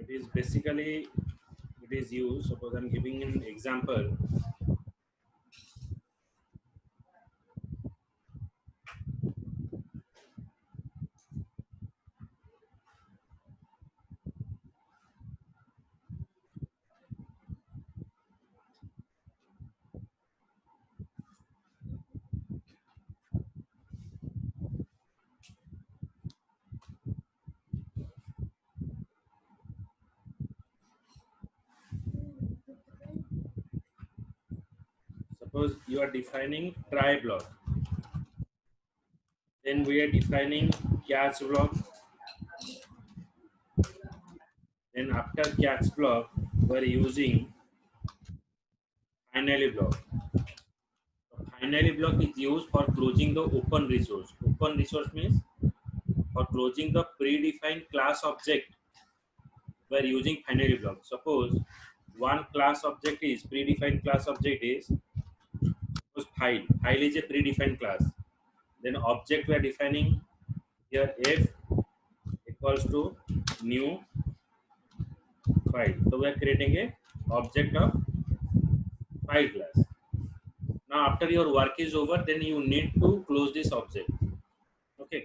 It is basically it is used. Suppose I'm giving an example. Suppose you are defining try block. Then we are defining catch block. Then after catch block, we are using finally block. So finally block is used for closing the open resource. Open resource means for closing the predefined class object. We are using finally block. Suppose one class object is predefined class object is suppose file. File is a predefined class. Then object we are defining here f equals to new file. So we are creating a object of file class. Now after your work is over, then you need to close this object. Okay.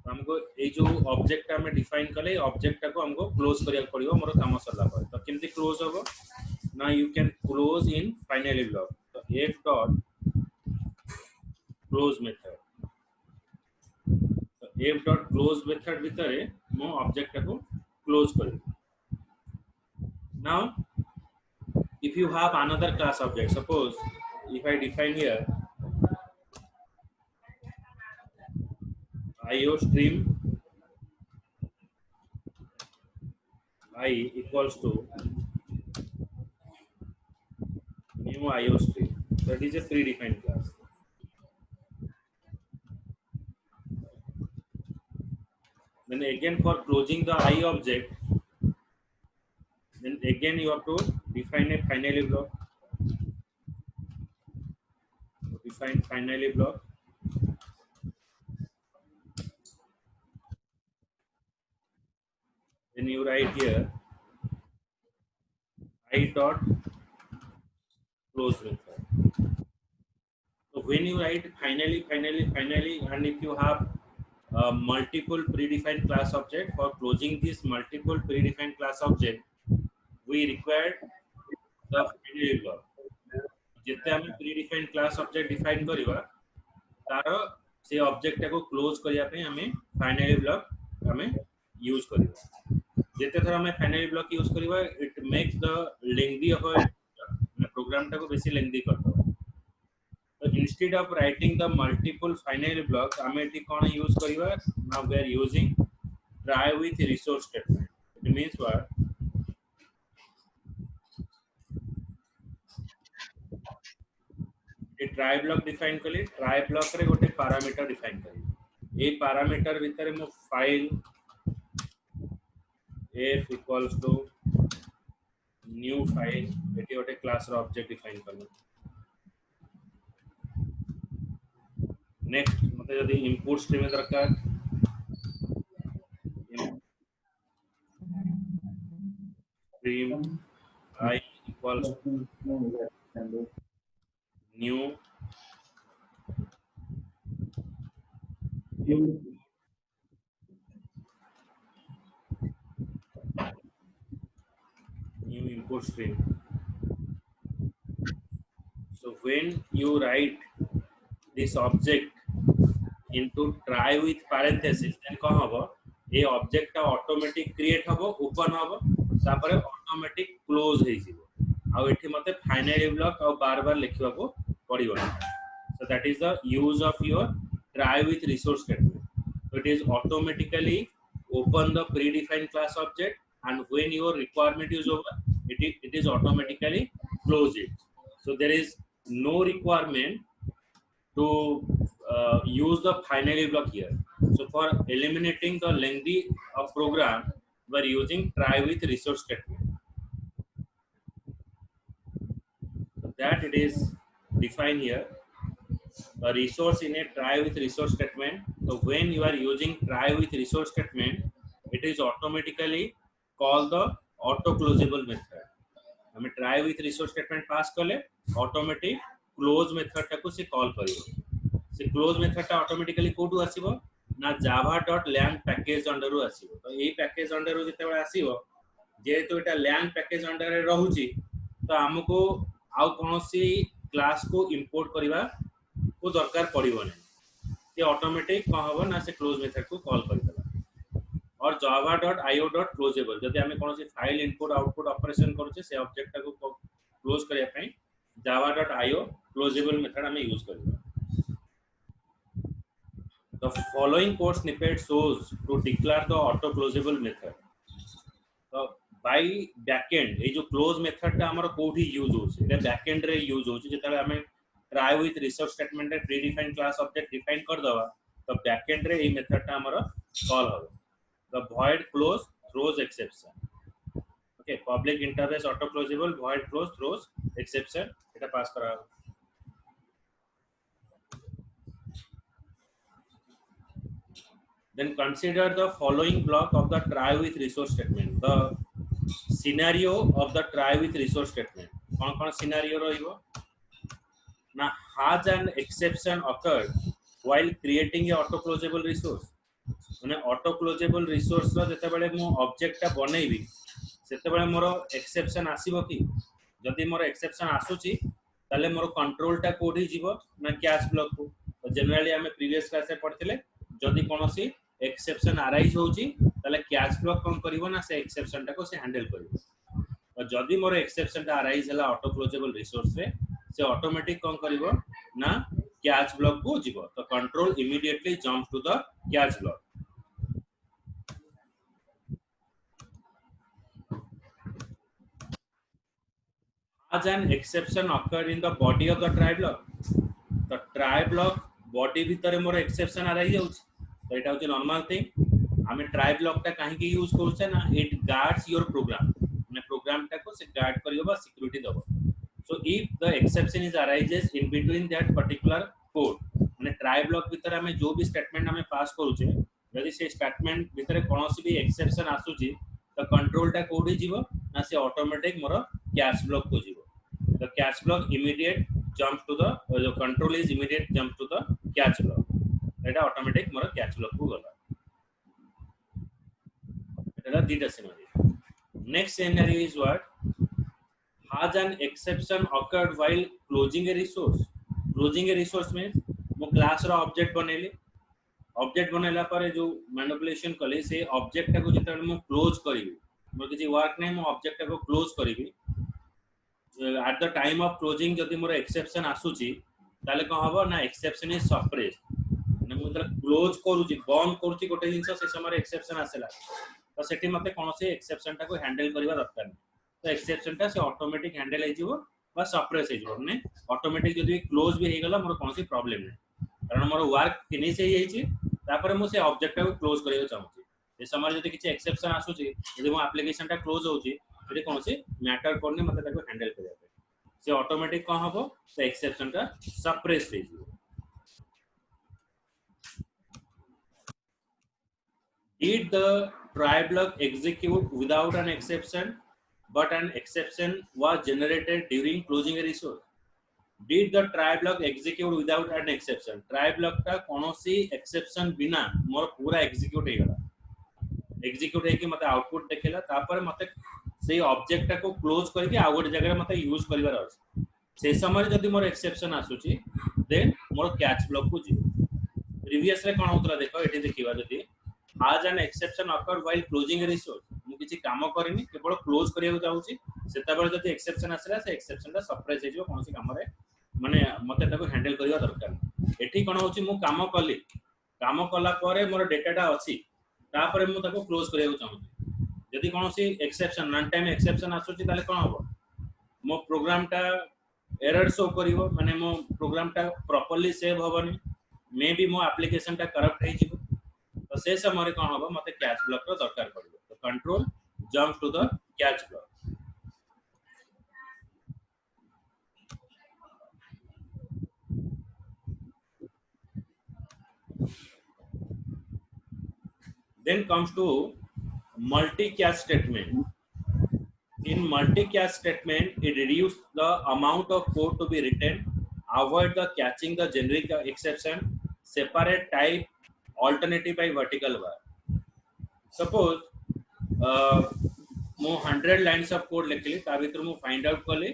हमको ये जो object हमें define कले object को हमको close करिया पड़िबो मोर काम सरला पर तो केमती क्लोज होबो ना you can close in finally block तो f डॉट क्लोज मेथड तो f डॉट क्लोज मेथड भीतर मो ऑब्जेक्ट को क्लोज करी now if you have another class object, suppose if I define here IO stream I equals to new IO stream, that is a predefined class. Then again for closing the I object, then again you have to define a finally block. Define finally block. Then you write here I dot close method. So when you write finally, and if you have multiple predefined class object, for closing this multiple predefined class object, we require the finally block. जितने हमें predefined class object define करिवा तारो से object को close करिया पे हमें finally block हमें use करिवा जितने थर हमें finally block use करिवा it makes the lengthy of a program को बेसी lengthy करता है so instead of writing the multiple finally block हमें इटी कौन use करिवा now we are using try with resource statement it means what try block define कली try block रे गोटे parameter define कली ए पैरामीटर भीतर मो file f equals to new file एटी गोटे क्लास रो ऑब्जेक्ट डिफाइन कली नेक्स्ट मते जदी इनपुट स्ट्रीम दरकार stream I equals new input stream. So when you write this object into try with parenthesis, then कौन होगा? ये object का automatic create होगा, open होगा, तापर automatic close है इसी को. आउ इठी मते finally block आउ बार बार लिखिवा को पड़िबो. So that is the use of your try with resource statement. So it is automatically open the predefined class object, and when your requirement is over, it is automatically close it. So there is no requirement to use the finally block here. So for eliminating the lengthy of program, we are using try with resource statement. So that it is defined here. A resource in a try with resource statement. So when you are using try with resource statement, it is automatically call the auto closeable method हमें try with resource statement pass कले automatic close method टाको से call करिवो से close method टा automatically कोडू आसीबो ना java.lang package under रु आसीबो तो एई पैकेज अंडर रु जते बळे आसीबो जेहेतु एटा lang पैकेज अंडर रे रहूची तो हमको आउ कोनोसी क्लास को इंपोर्ट करबा को दरकार पड़िबो नै ये ऑटोमेटिक कह हबो ना से क्लोज मेथड को कॉल कर देला और java.io.closable जदि हमें कोनोसी फाइल इनपुट आउटपुट ऑपरेशन करूचे से ऑब्जेक्ट को क्लोज करिया पई java.io closable मेथड हमें यूज करबो the following code snippet shows to declare the auto closable method तो by backend ए जो क्लोज मेथड ता हमर कोठी यूज होछ एटा बैकएंड रे यूज होछ जेतले हमें ट्राई विथ रिसोर्स स्टेटमेंट रे pre defined class object define कर दवा तो बैकएंड रे ए मेथड ता हमर कॉल हो the void close throws exception okay public interface auto closable void close throws exception eta pass kara then consider the following block of the try with resource statement the scenario of the try with resource statement kon kon scenario rohibo na has an exception occurred while creating a auto closable resource माने auto closable resource रो जते बेले मो object ता बनेइबी सेते बेले मोर exception आसीबो कि जदि मोर exception आसुची ताले मोर कंट्रोल ता कोडी जीवो ना कैश ब्लॉक को तो जनरली हमें प्रीवियस क्लास रे पढ़थिले जदि कोनोसी एक्सेप्शन अराइज होची ताले कैश ब्लॉक कोन करिवो ना से एक्सेप्शन ता को से हैंडल करिवो तो जदि मोर एक्सेप्शन ता अराइज हला ऑटो क्लोजेबल रिसोर्स रे से ऑटोमेटिक कोन करिवो ना कैश ब्लॉक को जीवो तो control immediately jump to the catch block as an exception occurred in the body of the try block the try block body भीतर मोर exception आ रही होछ तो एटा होछ नॉर्मल थिंग हमें try block ता काहे के यूज करछे ना it guards your program माने प्रोग्राम ता को से गार्ड करियो बा सिक्योरिटी दबो so if the exception is arises in between that particular code माने try block भीतर हमें जो भी स्टेटमेंट हमें पास करूछे यदि से स्टेटमेंट भीतर कोनोसी भी एक्सेप्शन आसुची तो कंट्रोल ता कोडी जीवो ना से ऑटोमेटिक मोर कैश ब्लॉक को जीवो the catch block immediate jump to the control is immediate jump to the catch block eta automatic mora catch block ko gala eta dita scenario next scenario is what has an exception occurred while closing a resource means mo class ro object बनेली object बनेला पर जो manipulation कले से object को जते मो close करिवि मोर किछि वर्क नै मो ऑब्जेक्ट को close करिवि at the time of closing जदि मोर एक्सेप्शन आसुची ताले को हबो ना एक्सेप्शन इज सप्रेस माने मु जरा क्लोज करूची बंद करूची गोटे जिंस से समय एक्सेप्शन आसेला तो सेठी मते कोनोसी एक्सेप्शन टा को हैंडल करबा दरकार नै तो एक्सेप्शन टा से ऑटोमेटिक हैंडल हे जिवो बा सप्रेस हे जिवो ने ऑटोमेटिक जदि क्लोज भी हे गला मोर कोनोसी प्रॉब्लम नै कारण मोर वर्क फिनिश हे जाईची तापर मु से ऑब्जेक्ट को क्लोज करियो चाहूची ए समय जदि किछि एक्सेप्शन आसुची जदि मो एप्लीकेशन टा क्लोज होची जदि कोनोसी मैटर करने मते ताको हैंडल करिया से ऑटोमेटिक कौन हबो से एक्सेप्शन का सप्रेस हे जिवो did the try block execute without an exception but an exception was generated during closing a resource did the try block execute without an exception try block ता कोनोसी exception बिना मोर पूरा execute हे गला execute हे कि मते output देखेला तापर मते से ऑब्जेक्ट को क्लोज करके आ गोटे जगह मते यूज करिवार अछि से समय जदि मोर एक्सेप्शन आसुची देन मोर कैच ब्लॉक को जी प्रीवियस रे कोन होतला देखो एठी देखिबा जदि आज an exception occur while closing A resource मु किछि काम करिनी केवल क्लोज करिया चाहूची सेता बेले जदि एक्सेप्शन आसला से एक्सेप्शन ता सरप्राइज हे जो कोनसी काम रे माने मते ताको हैंडल करिवा दरकार एठी कोन होची मु काम कली काम कला परे मोर डेटाटा अछि तापर मु ताको क्लोज करिया चाहूची यदि कोनोसी एक्सेप्शन रन टाइम एक्सेप्शन आसुची ताले कोन हबो मो प्रोग्राम टा एरर शो करिवो माने मो प्रोग्राम टा प्रॉपर्ली सेव होबनी मे बी मो एप्लीकेशन टा करप्ट हे जिवो तो से समय रे कोन हबो मते कैच ब्लॉक रो दरकार पड़िबो तो control jump to the catch block then comes to multi catch statement In multi-catch statement, it reduces the amount of code to be written, avoid the catching the generic exception, separate type alternative by vertical bar. Suppose ମୁଁ 100 lines of code ଲେଖିଲି ତା ଭିତରୁ ମୁଁ find out କଲି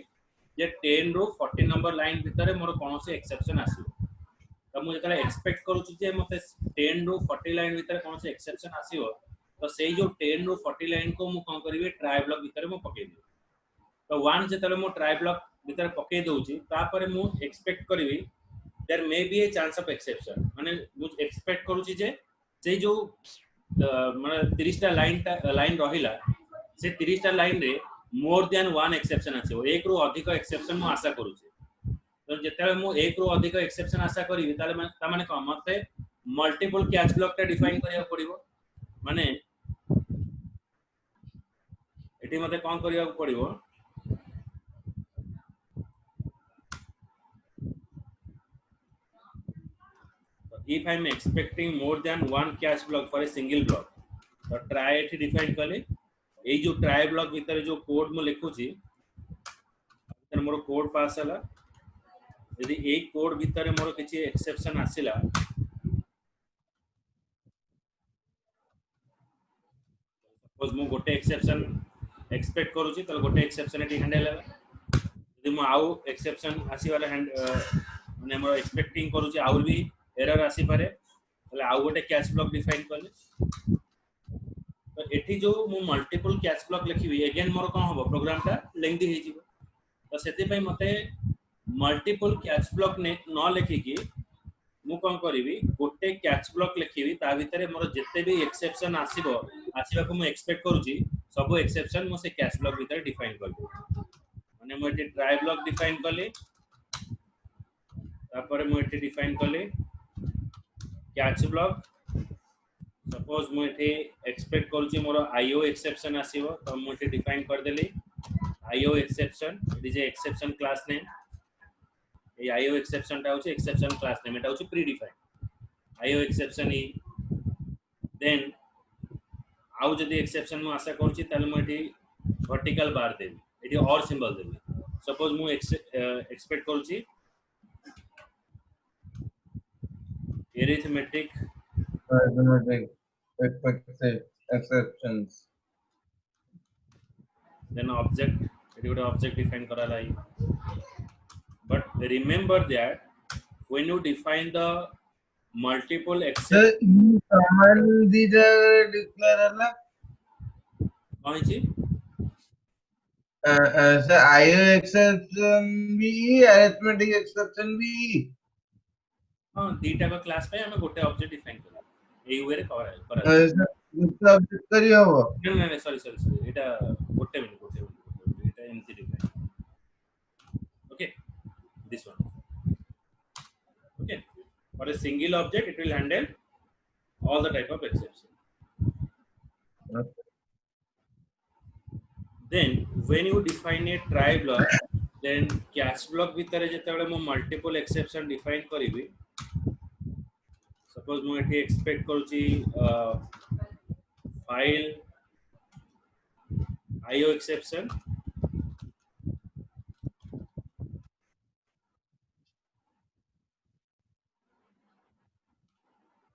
ଯେ 10 ରୁ 40 number line ଭିତରେ ମୋର କୌଣସି ଏକ୍ସେପ୍ସନ୍ ଆସିବ ତ ମୁଁ ଯେତେବେଳେ ଏକ୍ସପେକ୍ଟ କରୁଛି ଯେ ମୋତେ 10 ରୁ 40 ଲାଇନ୍ ଭିତରେ କୌଣସି ଏକ୍ସେପ୍ସନ୍ ଆସିବ ତ ସେଇ ଯୋଉ 10 ରୁ 40 ଲାଇନ୍ को ମୁଁ କଣ କରିବି ଟ୍ରାଏ ବ୍ଲକ୍ ଭିତରେ ମୁଁ ପକେଇଦେବି ତ ୱାନ୍ ଯେତେବେଳେ ମୁଁ ଟ୍ରାଏ ବ୍ଲକ୍ ଭିତରେ ପକେଇ ଦଉଛି ତାପରେ ମୁଁ ଏକ୍ସପେକ୍ଟ କରିବି there may be a chance of exception माने ମୁଁ ଏକ୍ସପେକ୍ଟ କରୁଛି ଯେ ସେଇ ଯୋଉ ମାନେ 30 ଟା ଲାଇନ୍ ରହିଲା से 30 टा लाइन रे मोर देन वन एक्सेप्शन आछो एक रु अधिक एक्सेप्शन मु आशा करूची तो जेतेले मु एक रु अधिक एक्सेप्शन आशा करिवि ताले ता माने कोन मते मल्टीपल कैच ब्लॉक टा डिफाइन करिया पड़िबो माने एटी मते कोन करिया पड़िबो if I am expecting more than one catch block for a single block तो try एटी डिफाइन कले ए जो ट्राई ब्लॉक भीतर जो कोड मु लिखुची तर मोर कोड पास हला यदि ए कोड भीतर मोर किछि एक्सेप्शन आसिला सपोज मु गोटे एक्सेप्शन एक्सपेक्ट करूची त गोटे एक्सेप्शन एटी हैंडल हला यदि मु आउ एक्सेप्शन आसीवाला हैंड माने मोर एक्सपेक्टिंग करूची आउ भी एरर आसी पारे तले आउ गोटे कैच ब्लॉक डिफाइन करले तो एठी जो मु मल्टीपल कैच ब्लॉक लिखिबी अगेन मोर कोन होबो प्रोग्राम टा लेंथी हे जिवो तो सेति पई मते मल्टीपल कैच ब्लॉक ने न लिखि की मु कोन करिवि गोटे कैच ब्लॉक लिखिबि ता भितरे मोर जत्ते भी एक्सेप्शन आसीबो आसीबा को मु एक्सपेक्ट करूची सब एक्सेप्शन मु से कैच ब्लॉक भीतर डिफाइन करबो माने मु एठी ट्राई ब्लॉक डिफाइन करली तापर मु एठी डिफाइन करली कैच ब्लॉक सपोज मु एठी एक्सपेक्ट करूची मोर आईओ एक्सेप्शन आसीबो तो मु एठी डिफाइन कर देली IO exception it is a exception class name ए आईओ एक्सेप्शन टा होची एक्सेप्शन क्लास नेम एटा होची प्री डिफाइन आईओ एक्सेप्शन ई देन आउ जदी एक्सेप्शन मु आशा करूची ताले मु एठी वर्टिकल बार देबी एठी और सिंबल देबी सपोज मु एक्सपेक्ट करूची arithmetic exceptions then object एठी गोटे ऑब्जेक्ट डिफाइन करा लाई but remember that when you define the multiple exceptions command dija declare alla कौन ची so IO exception भी arithmetic exception भी हां दीटा का क्लास पे हमें गोटे ऑब्जेक्ट डिफाइन करा एई वे रे करा गुप्ता ऑब्जेक्ट करी हो नहीं सॉरी एटा गोटे मिनिट एटा empty define okay this one okay for a single object it will handle all the type of exception then when you define a try block then catch block भितर जेतेबेले मो multiple exception define करिवि suppose मो एठी expect करूची file IO exception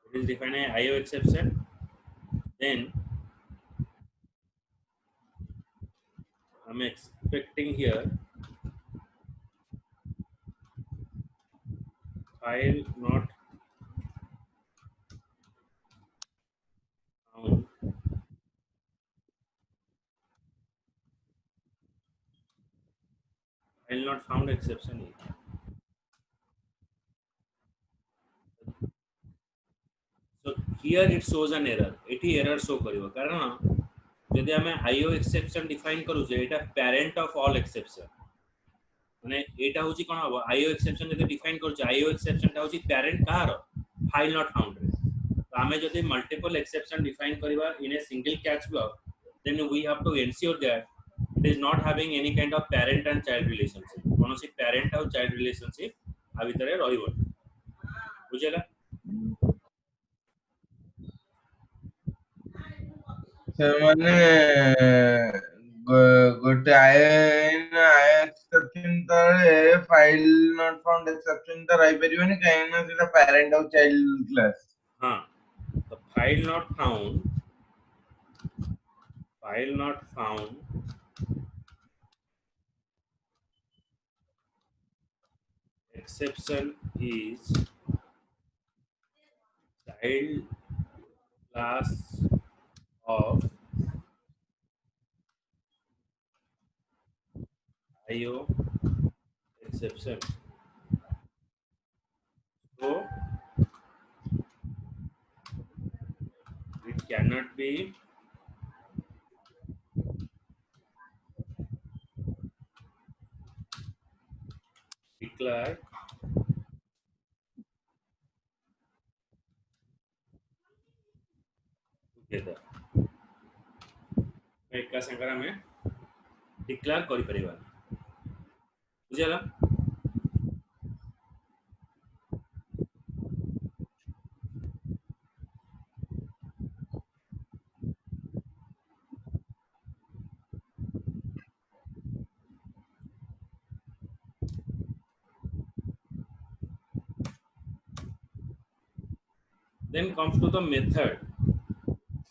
it will define a IO exception then I'm expecting here file not found file not found exception so here it shows an error एठी error show करिवो कारण यदि हमें IO exception define करू जे एटा parent of all exception माने एटा होची कोन हबो IO exception जदि define करू जे IO exception ता होची parent car file not found रे तो हमें जदि multiple exception define करिवा in a single catch block then we have to ensure that it is not having any kind of parent and child relationship कोनोसी parent और child relationship आ भितरे रहिबो बुझेला ସେମାନେ ଗୋଟେ exception file not found exception ତ ରହିପାରିବନି କାହିଁକି ନା ସେଟା parent ଆଉ child class. हाँ, the file not found exception is child class of IO exception. So it cannot be declared together. एका संगे आमे डिक्लेयर करि परिबा बुझियला. Then comes to the method.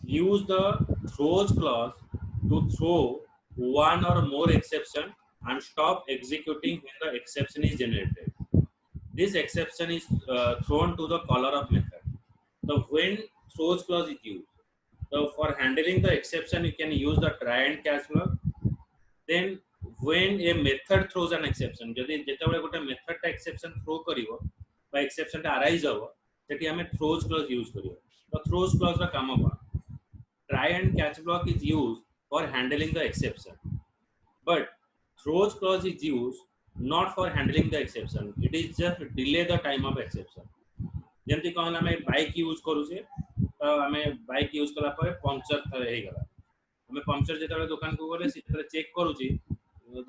Use the throws clause to throw one or more exception and stop executing when the exception is generated. This exception is thrown to the caller of method. So when throws clause is used, so for handling the exception you can use the try and catch block. Then when a method throws an exception, जदि जेतेबेले गोटे method टा exception throw करिवो बा exception टा arise हबो सेठी हमें throws clause use करिवो. तो throws clause रा काम कोन? Try and catch block is used for handling the exception, but throws clause is used not for handling the exception. It is just delay the time of exception. जेमति कहन हमें bike use करू छे तो हमें bike use कला पर puncture हे गला. हमें पंक्चर जेतेबेले दुकान को गले सेतेबेले चेक करू छी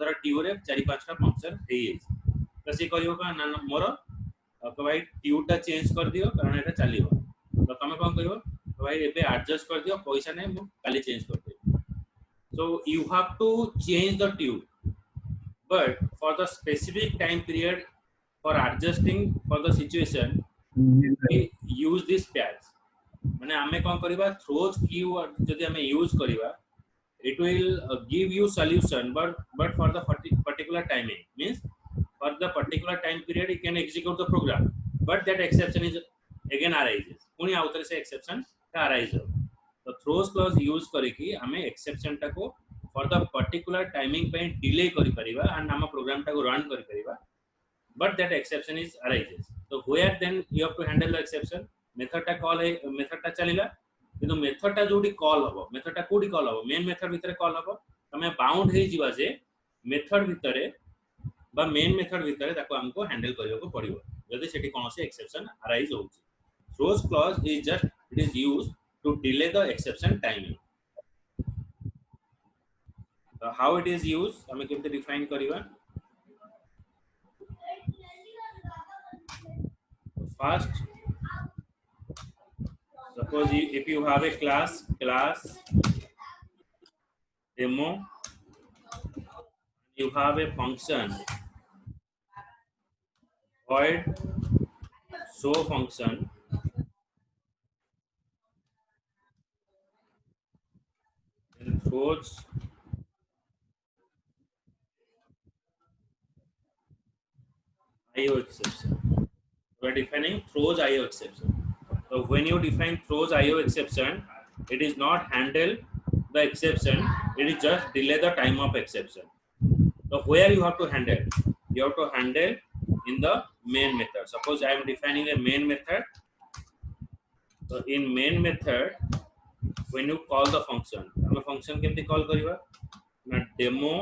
धर ट्यूब रे 4-5 टा पंक्चर हे जाई तो से कहियो का ना मोर तो भाई ट्यूब टा चेंज कर दियो कारण एटा चलिबो. तो तमे कोन कहियो तो भाई एबे एडजस्ट कर दियो पैसा नै मु काली चेंज कर दे. So you have to change the tube, but for the specific time period for adjusting for the situation we use this pads. माने हमें कोन करबा थ्रोज कीवर्ड जदि हमें यूज करबा it will give you solution but for the particular timing, means for the particular time period you can execute the program but that exception is again arises पुनी आउथर से exception का arise हो. तो throws clause use करके हमें exception टा को for the particular timing पे delay करि परिबा and हम program टा को run करि परिबा but that exception is arises. So where then you have to handle the exception? Method टा call है, method टा चलिला किंतु मेथड टा जोडी कॉल हबो, मेथड टा कोडी कॉल हबो, मेन मेथड भितरे कॉल हबो. तमे बाउंड हे जिवा जे मेथड भितरे बा मेन मेथड भितरे ताको हमको हैंडल करियो को पड़िबो जदि सेठी कोनोसी एक्सेप्शन अराइज होउची. Throws clause is just it is used to delay the exception timing. तो हाउ इट इज यूज्ड हमें केमते डिफाइन करिवा. First suppose if you have a class demo, you have a function void show function, and throws IO exception. We are defining throws IO exception. So when you define throws IO exception, it is not handle the exception, it is just delay the time of exception. So where you have to handle? You have to handle in the main method. Suppose I am defining a main method. So in main method, when you call the function, हम function केमती call करिवा ना demo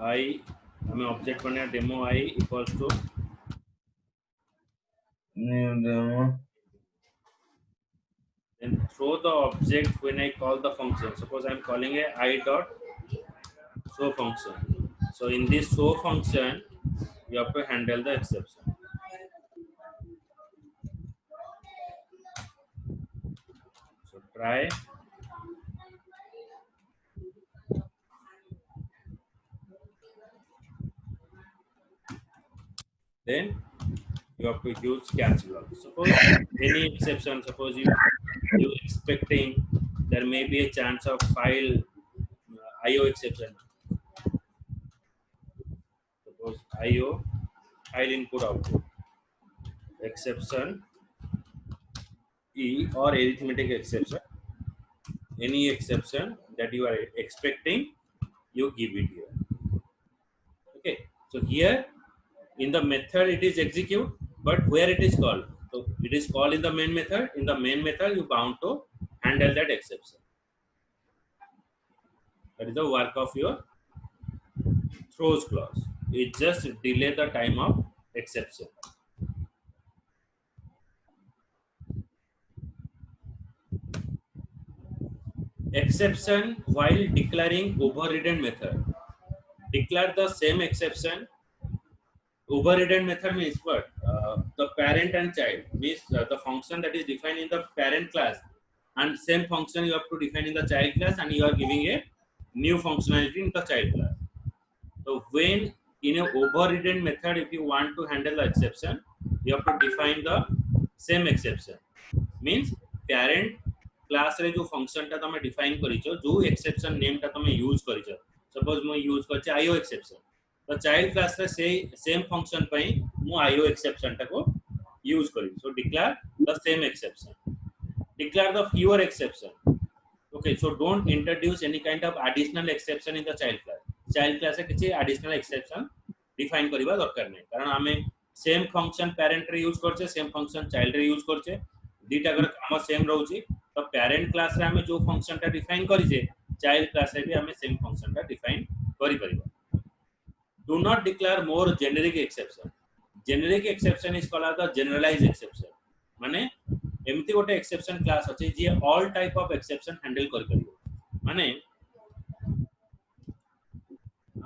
I हमें object बनाया demo I equals to new demo. Then throw the object when I call the function. Suppose I am calling a I dot show function. So in this show function, you have to handle the exception. try, then you have to use catch block. Suppose any exception, suppose you expecting there may be a chance of file IO exception. Suppose IO file input output exception E or arithmetic exception, any exception that you are expecting, you give it here. Okay, so here in the method it is execute, but where it is called? So it is called in the main method. In the main method, you bound to handle that exception. That is the work of your throws clause. It just delay the time of exception. Exception while declaring overridden method. Declare the same exception. Overridden method means what? The parent and child means the function that is defined in the parent class, and same function you have to define in the child class, and you are giving a new functionality in the child class. So when in a overridden method, if you want to handle the exception, you have to define the same exception. Means parent class रे जो function टा तमे define करिचो, जो exception name टा तमे use करिचो. Suppose मैं use करचे IO exception. तो child class रे same function ପାଇଁ ମୁଁ IO exception टा को use करिचो. So declare the same exception. Declare the fewer exception. Okay, so don't introduce any kind of additional exception in the child class. Child class रे किछि additional exception define करिबा दरकार नै, कारण आमे same function parent रे use करचे, same function child रे use करचे, दीटा कर काम सेम रहउची. तो parent class रे आमे जो function टा define करिजे, child class रे भी आमे same function टा define करि परिबा. Do not declare more generic exception. Generic exception is called the generalized exception. माने एमती गोटे exception class अछि जे all type of exception handle करि परिबो. माने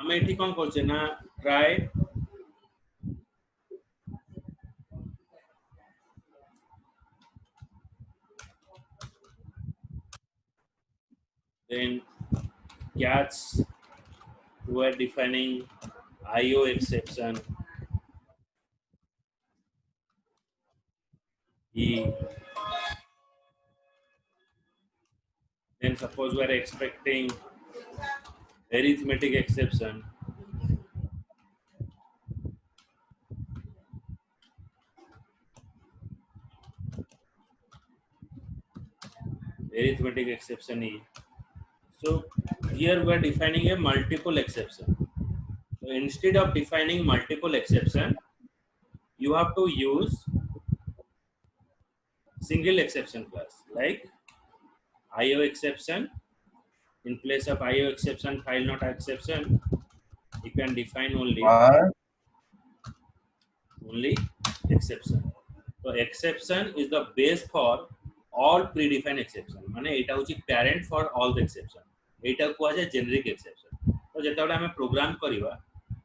आमे एठी कोन करछे ना try then catch, we are defining IO exception E. Then suppose we are expecting arithmetic exception. Arithmetic exception E. So here we are defining a multiple exception. So instead of defining multiple exception, you have to use single exception class like IO exception. In place of IO exception, file not exception, you can define only exception. So exception is the base for all predefined exception. माने एटा होची parent for all the exception. एटा को आजे generic exception. तो जेताबडा हमें programme करिवा,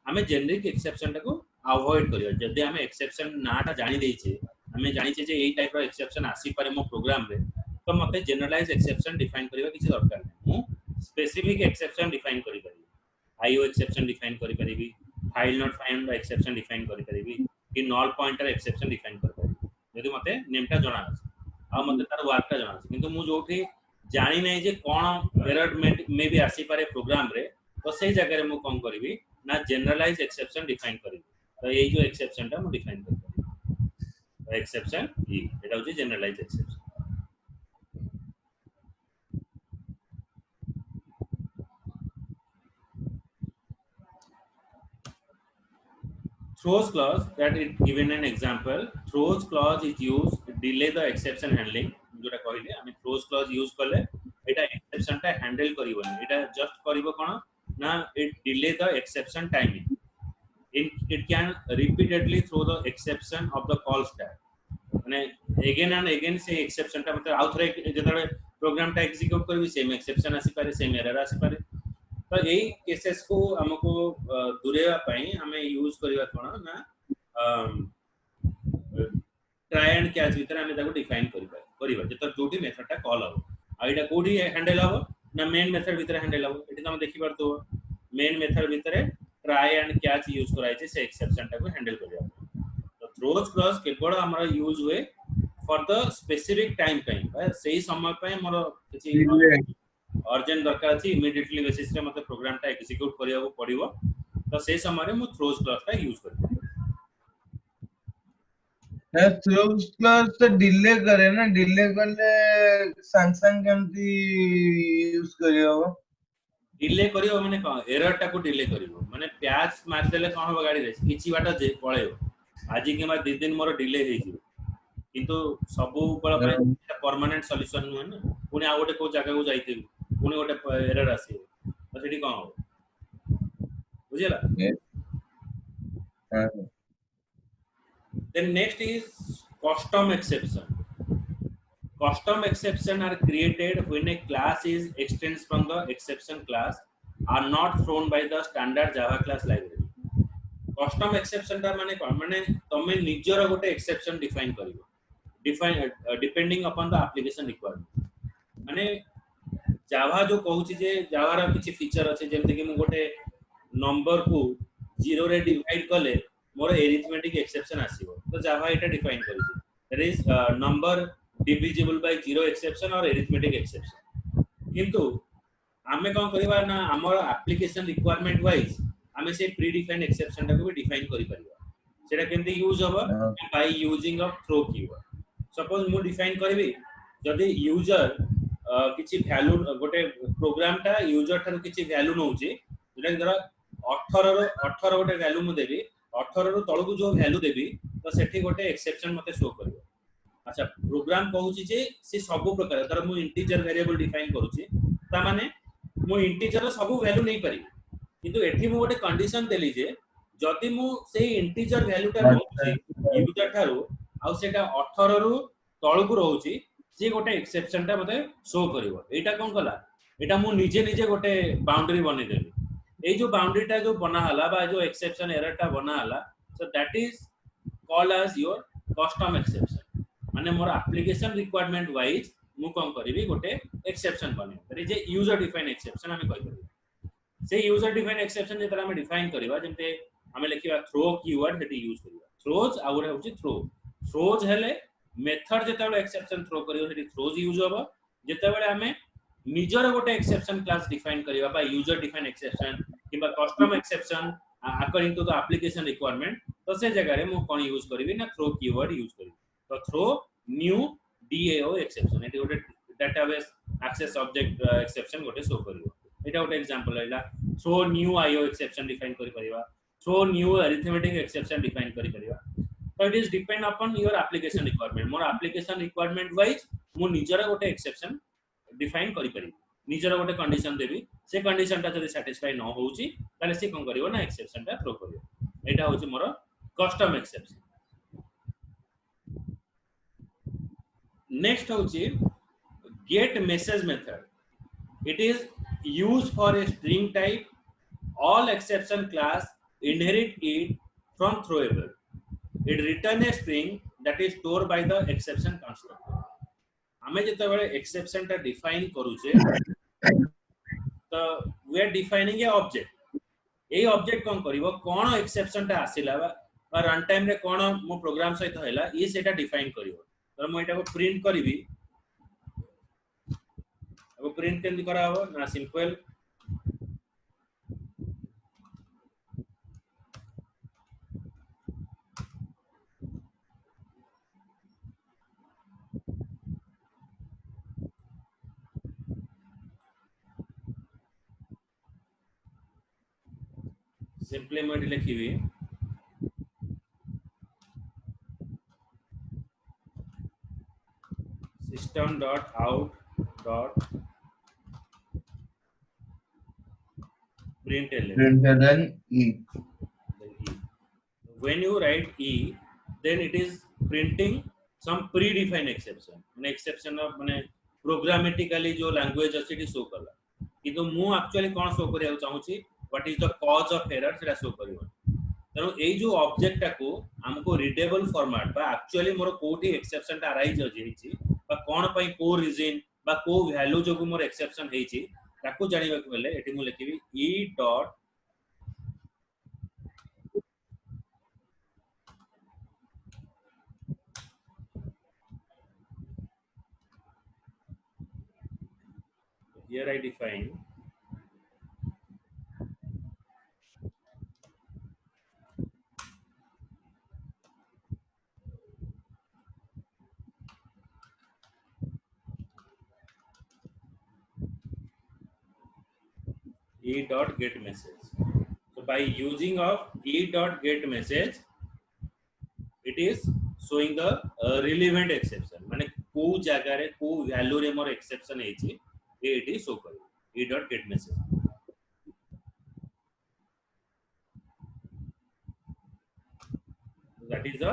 हमें generic exception टाको avoid करिवा. जदि हमें exception नाटा जानि देइछे, हमें जानिछे जे एई टाइप रो exception आसी पारे मो प्रोग्राम रे, तो मते generalized exception define करिवा किछि दरकार नै. मु specific exception define करि परिबी. IO exception define करि परिबी, file not find exception define करि परिबी, कि null pointer exception define करि परिबी. जदि मते नेम टा जणा अछि आ मते तार वर्क टा जणा अछि, किंतु मु जोठी जानि नै जे कोन एरर मे भी आसी पारे प्रोग्राम रे, तो सेही जगह रे मु कोन करिवि ना जनरलाइज एक्सेप्शन डिफाइन करिवि. तो एई जो एक्सेप्शन टा मु डिफाइन करिवि, एक्सेप्शन ई एटा होची generalise exception. Throws clause, that it given an example. Throws clause is used to delay the exception handling. जोटा कहले आमे throws clause यूज करले एटा exception टा handle करिवनी, एटा just करिवो कोन ना it delay the exception timing. It can repeatedly throw the exception of the call stack. माने again and again से exception टा मतलब आउ थरे जेतले प्रोग्राम टा एग्जीक्यूट करबी सेम exception आसी पारे, सेम एरर आसी पारे. तो यही केसेस को हमको दूरेवा पई हमें यूज करिवा कोन ना ट्राई एंड कैच भीतर हमें ताको डिफाइन करिबा जेतर जोटी मेथड टा कॉल हो. आइटा कोडी हैंडल हो ना मेन मेथड भीतर हैंडल हो एटी तुम देखि परतो मेन मेथड भीतर ट्राई एंड कैच यूज कराई छै से एक्सेप्शन टा को हैंडल करिया तो थ्रोज क्लॉज केवल हमरा यूज हुए फॉर द स्पेसिफिक टाइम पे सही समय पे मोर किछि अर्जेंट दरकार अछि इमीडिएटली बेसिस रे मते प्रोग्राम टा एग्जीक्यूट करिया को पड़िबो तो से समय रे मु थ्रोज क्लॉज टा यूज करबो थ्रोज क्लॉज से डिले करे ना डिले करले संग केमती यूज करियो डिले करियो माने एरर टा को डिले करियो माने पैच मार देले कोन हो गाड़ी रे किछि बाट जे पळेयो आज के बाद 2 दिन मोर डिले हे जिवो किंतु सबु बळ पय परमानेंट सॉल्यूशन नु ना पुनी आ गोटे को जगह को जाइते पुनी गोटे एरर आसी तो सेठी कोन हो बुझिला then next is custom exception. Custom exception are created when a class is extends from the exception class are not thrown by the standard Java class library. Custom exception ता माने कोन माने तमे निजर गोटे exception define करिवो define depending upon the application requirement माने Java जो कहूची जे Java रा किछि फीचर अछि जेमते कि मु गोटे नंबर को 0 रे डिवाइड कले मोर अरिथमेटिक एक्सेप्शन आसीबो तो Java एटा डिफाइन करिछि that is number divisible by 0 exception और अरिथमेटिक एक्सेप्शन किंतु आमे कोन करबा ना हमर एप्लीकेशन रिक्वायरमेंट वाइज आमे से प्री डिफाइंड एक्सेप्शन टा को भी डिफाइन करि परिबा सेटा केमते यूज होबा by using of throw keyword suppose मु डिफाइन करबी जदी यूजर किछि वैल्यू गोटे प्रोग्राम टा यूजर थारु किछि वैल्यू नउची जेटा धर 18 गोटे वैल्यू मु देबी 18 रु तळु को जो वैल्यू देबी तो सेठी गोटे एक्सेप्शन मते शो करबो अच्छा प्रोग्राम कहूची जे से सब प्रकार धर मु इंटीजर वेरिएबल डिफाइन करूची ता माने मु इंटीजर सब वैल्यू नै पारि किंतु एठी मु गोटे कंडीशन देली जे जदी मु सेही इंटीजर वैल्यू टा रहउची यूजर थारु आ सेटा 18 रु तळु को रहउची जे गोटे एक्सेप्शन टा मते शो करबो एटा कोन कला एटा मु निजे गोटे बाउंड्री बने देली ए जो बाउंड्री टा जो बना हला बा जो एक्सेप्शन एरर टा बना हला so that is called as your custom exception माने मोर एप्लीकेशन रिक्वायरमेंट वाइज मु कोन करबी गोटे एक्सेप्शन बने that is user define exception हमें कहि परबो से यूजर डिफाइन एक्सेप्शन जे तरह हम डिफाइन करबा जेते हमें लिखिबा थ्रो कीवर्ड हेटी यूज करबा थ्रोज आ गोटे होची थ्रोज हेले मेथड जेतेबेले एक्सेप्शन थ्रो करियो हेटी थ्रोज यूज होबो जेतेबेले हमें निजर गोटे एक्सेप्शन क्लास डिफाइन करिबा बा यूजर डिफाइन एक्सेप्शन किबा custom exception according to the application requirement तो से जगह रे मु कोन यूज करबी ना थ्रो कीवर्ड यूज करबी तो थ्रो न्यू DAO एक्सेप्शन एटी गोटे डेटाबेस एक्सेस ऑब्जेक्ट एक्सेप्शन गोटे शो करिवो एटा गोटे एग्जांपल हैला throw new IO exception define करि परिबा throw new arithmetic exception define करि परिबा तो it is depend upon your application requirement मोर एप्लीकेशन रिक्वायरमेंट वाइज मु निजर गोटे एक्सेप्शन डिफाइन करि परिबी निजर गोटे कंडीशन देबी से कंडीशन ता जदी सैटिस्फाई न होउची ताले से कोन करिवो ना एक्सेप्शन ता थ्रो करिवो एटा होची मोर कस्टम एक्सेप्शन नेक्स्ट होची gate message method it is used for a string type all exception class inherit it from throwable it return a string that is stored by the exception constructor हमें जते बळे exception ता define करूचे तो we are defining a object a object कोन करिवो कोन exception ता आसिला बा रन टाइम रे कोन मो प्रोग्राम सहित हैला ई सेटा डिफाइन करिवो तो मो एटा को प्रिंट करबी अब प्रिंट केन करा हो ना सिंपल सिंपली मैं लिखिबी println e when you write e then it is printing some predefined exception माने exception of माने programmatically जो language अछि टी शो करला किंतु मु एक्चुअली कोन शो करिया चाहूची what is the cause of error सेटा शो करिवो तनो ए जो ऑब्जेक्ट टा को हमको रीडेबल फॉर्मेट बा एक्चुअली मोर कोठी एक्सेप्शन ता अराइज होची बा कोन पई को रीजन बा को वैल्यू जो मोर एक्सेप्शन हेची ताकू जानिबा को हेले एठी मु लिखिबी e dot here I define e dot get message. So by using of e dot get message, it is showing the relevant exception. माने को जगह रे को वैल्यू रे मोर एक्सेप्शन हेची it is show करियो e dot get message. That is the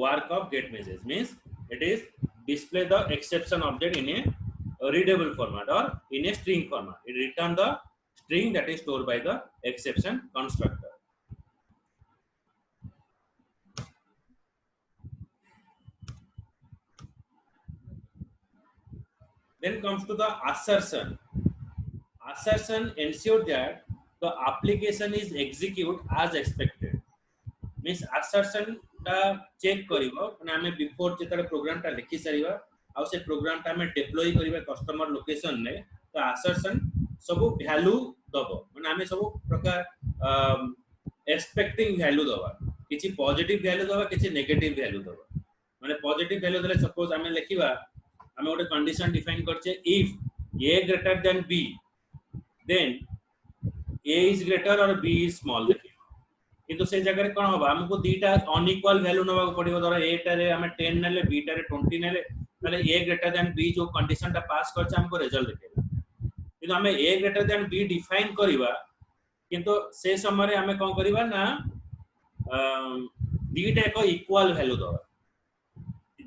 work of get message, means it is display the exception object in a readable format or in a string format. It return the string that is stored by the exception constructor. Then comes to the assertion. Assertion ensure that the application is execute as expected. Means assertion टा check करिवो माने हमें before जेतरे programme टा लिखि सरिबा आ से programme टा हमें deploy करिबा customer location ने तो assertion सब वैल्यू दबो माने हमें सब प्रकार एक्सपेक्टिंग वैल्यू दबा किछि पॉजिटिव वैल्यू दबा किछि नेगेटिव वैल्यू दबा माने पॉजिटिव वैल्यू देले सपोज हमें लिखिबा हमें गोटे कंडीशन डिफाइन करछे if a greater than b then a is greater or b is small किंतु से जगह कोन होबा हमको दीटा अनइक्वल वैल्यू नबा पड़िबो धर a टारे हम 10 नेले b टारे 20 नेले ताले a ग्रेटर देन b जो कंडीशन टा पास करछ हमको रिजल्ट देखेबा किंतु हमें a greater than b define करबा किंतु से समय रे हमें कोन करबा ना दीटा को इक्वल वैल्यू दबा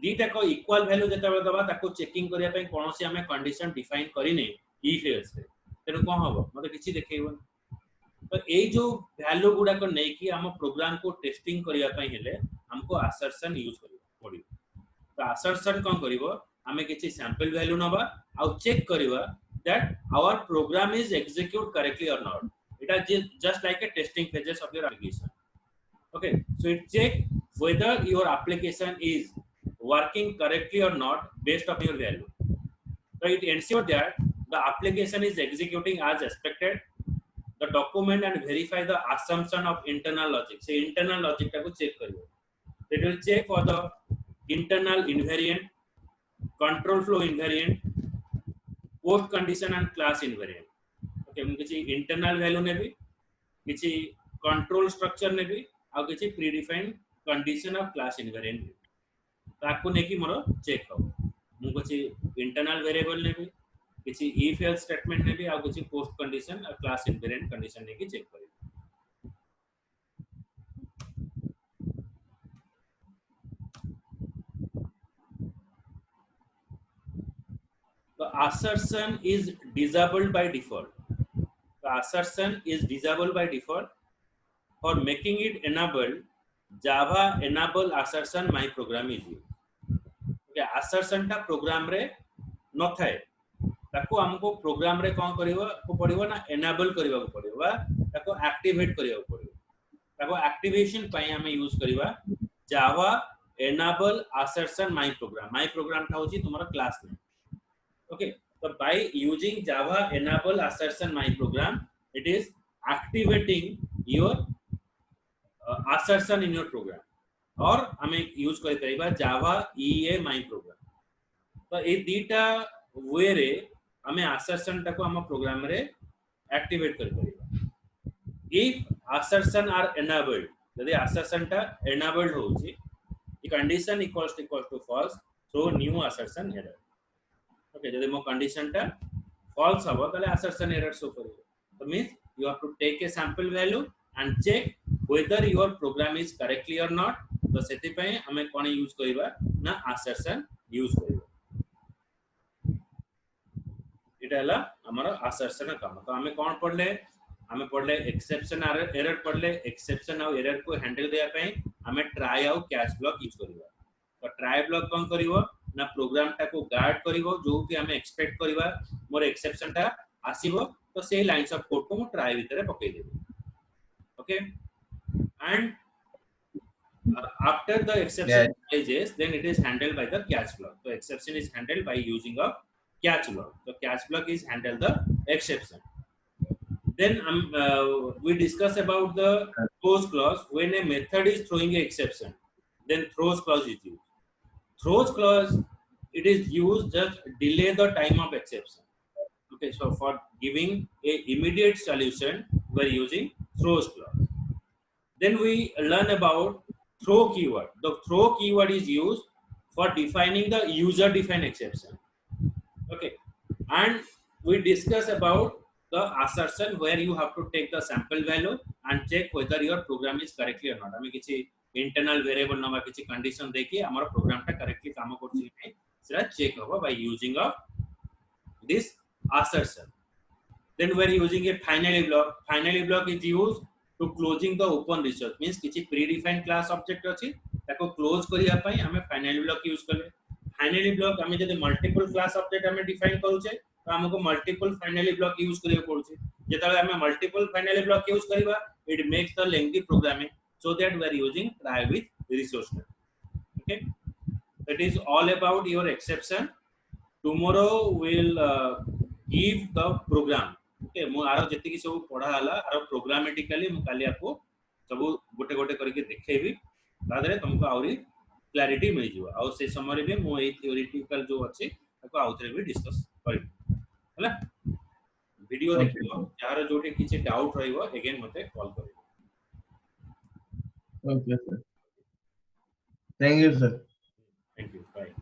दीटा को इक्वल वैल्यू जेता दबा ताको चेकिंग करिया पय कोनोसी हमें कंडीशन डिफाइन करिने इफ एल्स रे तेनु कोन होबो मते किछि देखेइबो तो ए जो वैल्यू गुडा को नै कि हम प्रोग्राम को टेस्टिंग करिया पय हेले हमको assertion यूज करियो पड़ी तो assertion कोन करिवो हमें किछि सैंपल वैल्यू नबा आ चेक करिवा that our program is execute correctly or not it are just like a testing phases of your application okay so it check whether your application is working correctly or not based on your value so it ensure that the application is executing as expected the document and verify the assumption of internal logic say internal logic ta ko check karibo it will check for the internal invariant control flow invariant post condition and class invariant okay हम किछि internal value ने भी किछि control structure ने भी आ किछि predefined condition of class invariant ताकू ने कि मोर चेक हो मु किछि internal variable ने भी किछि if else statement ने भी आ किछि post condition और class invariant condition ने कि चेक करियो the assertion is disabled by default the assertion is disabled by default for making it enabled java enable assertion my program is used okay assertion ta program रे न थाए ताको हमको programme रे कोन करिवो को पड़िवो ना एनेबल करिवा को पड़िवो बा ताको एक्टिवेट करिवा को पड़िवो ताको एक्टिवेशन पई हमें यूज करिवा Java enable assertion my program था होची तुम्हारा class name okay so by using java enable assertion my program it is activating your assertion in your program और हमें यूज कर परिबा java ea my program तो ए दीटा वे रे हमें assertion टा को हम प्रोग्राम रे एक्टिवेट कर परिबा if assertion are enabled यदि assertion टा enabled होची the condition equals to false so new assertion error okay यदि मो कंडीशन टा false हबो तले assertion error शो करिवो तो means you have to take a sample value and check whether your program is correctly or not तो सेति पय हमें कोन यूज करिबा ना assertion यूज करिबा इटाला हमारा assertion काम तो हमें कोन पढ़ले एक्सेप्शन एरर पढ़ले एक्सेप्शन और एरर को हैंडल देया पय हमें ट्राई आउ कैच ब्लॉक यूज करिबा तो ट्राई ब्लॉक कोन करिवो ना प्रोग्राम टा को गार्ड करिवो जो कि हमें एक्सपेक्ट करबा मोर एक्सेप्शन टा आसीबो तो से लाइंस ऑफ कोड को मु ट्राई भीतर पकई देबो okay and after the exception Yeah. arises then it is handled by the catch block so exception is handled by using a catch block the catch block is handle the exception then we discuss about the throws clause when a method is throwing an exception then throws clause is used throws clause it is used just delay the time of exception okay so for giving a immediate solution we're using throws clause then we learn about throw keyword the throw keyword is used for defining the user defined exception okay and we discuss about the assertion where you have to take the sample value and check whether your program is correctly or not ami kichi internal variable noma kichi condition deki amar program ta correctly kaam korchi ki nahi sera check hoba by using of this assertion then we are using a finally block is used to closing the open resource means किसी predefined class object अछि ताको close करिया पई हमें finally block use करले finally block हमें जदि multiple class object हमें define करूचे तो हमको multiple finally block यूज करिया पड़ुचे जेतले हमें multiple finally block यूज करिबा it makes the lengthy programming so that we are using try with resource okay that is all about your exception tomorrow we'll give the program okay मु आरो जति की सब पढा हला आरो प्रोग्रामेटिकली मु काली आपको सब गोटे गोटे करके देखेबी तादरे तुमको आउरी क्लैरिटी मिल जिवो आ से समय रे मु ए थ्योरेटिकल जो अछि ताको आउथरे भी डिस्कस करबी हला वीडियो Okay. देखियो यार जोटे किछि डाउट रहइबो अगेन मते कॉल करियो Okay, sir. Thank you, sir. Thank you bye